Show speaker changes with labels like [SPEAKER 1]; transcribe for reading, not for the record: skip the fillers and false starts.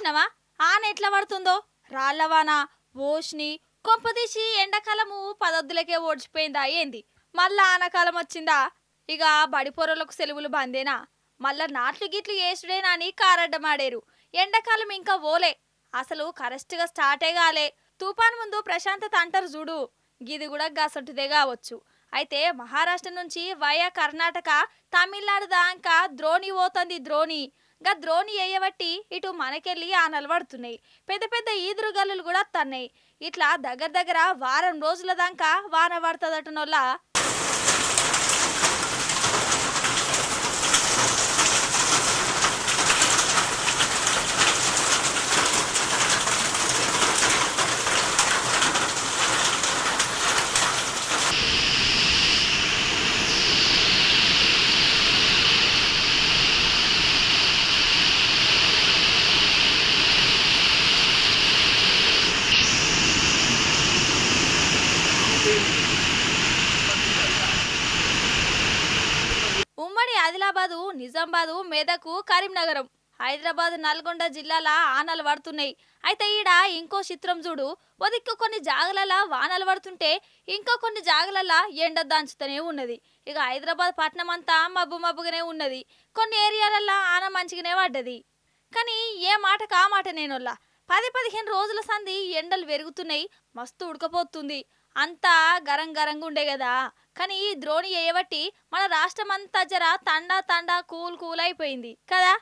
[SPEAKER 1] చూసినావా ఆన ఎట్లా పడుతుందో రాళ్ళవాన ఓష్ని కొంపదీసి ఎండాకాలము పదొద్దులకే ఓడిచిపోయిందా ఏంది మళ్ళా ఆనకాలం వచ్చిందా ఇక బడిపొరలకు సెలవులు బందేనా మళ్ళా నాట్లు గిట్లు వేసుడేనా అని కారడ్డమాడేరు ఎండాకాలం ఇంకా ఓలే అసలు కరెక్ట్గా స్టార్టే కాలే తుఫాన్ ముందు ప్రశాంతత అంటారు చూడు గిది కూడా గసంటుదే కావచ్చు అయితే మహారాష్ట్ర నుంచి వయా కర్ణాటక తమిళనాడు దాకా ద్రోణి పోతుంది ద్రోణి గా ద్రోణి వేయబట్టి ఇటు మనకెళ్ళి ఆనలు పడుతున్నాయి పెద్ద పెద్ద ఈదురు గల్లులు కూడా వస్తున్నాయి ఇట్లా దగ్గర దగ్గర వారం రోజుల దాకా వాన పడుతుందటనోళ్ళ ఉమ్మడి ఆదిలాబాదు నిజామాబాదు మెదకు కరీంనగరం హైదరాబాద్ నల్గొండ జిల్లాల ఆనలు పడుతున్నాయి అయితే ఈడ ఇంకో చిత్రం చూడు ఒదిక్కు కొన్ని జాగలలా వానలు పడుతుంటే ఇంకో కొన్ని జాగలలా ఎండ దంచుతూనే ఉన్నది ఇక హైదరాబాద్ పట్టణం అంతా మబ్బు మబ్బుగానే ఉన్నది కొన్ని ఏరియాలల్లా ఆన మంచిగానే పడ్డది కానీ ఏ మాట కా మాట నేనొల్లా 10-15 రోజుల సంధి ఎండలు పెరుగుతున్నాయి మస్తు ఉడకపోతుంది అంతా గరం గరంగా ఉండే కదా కానీ ఈ ద్రోణి వేయబట్టి మన రాష్ట్రం అంతా జర తండా తండా కూల్ కూల్ అయిపోయింది కదా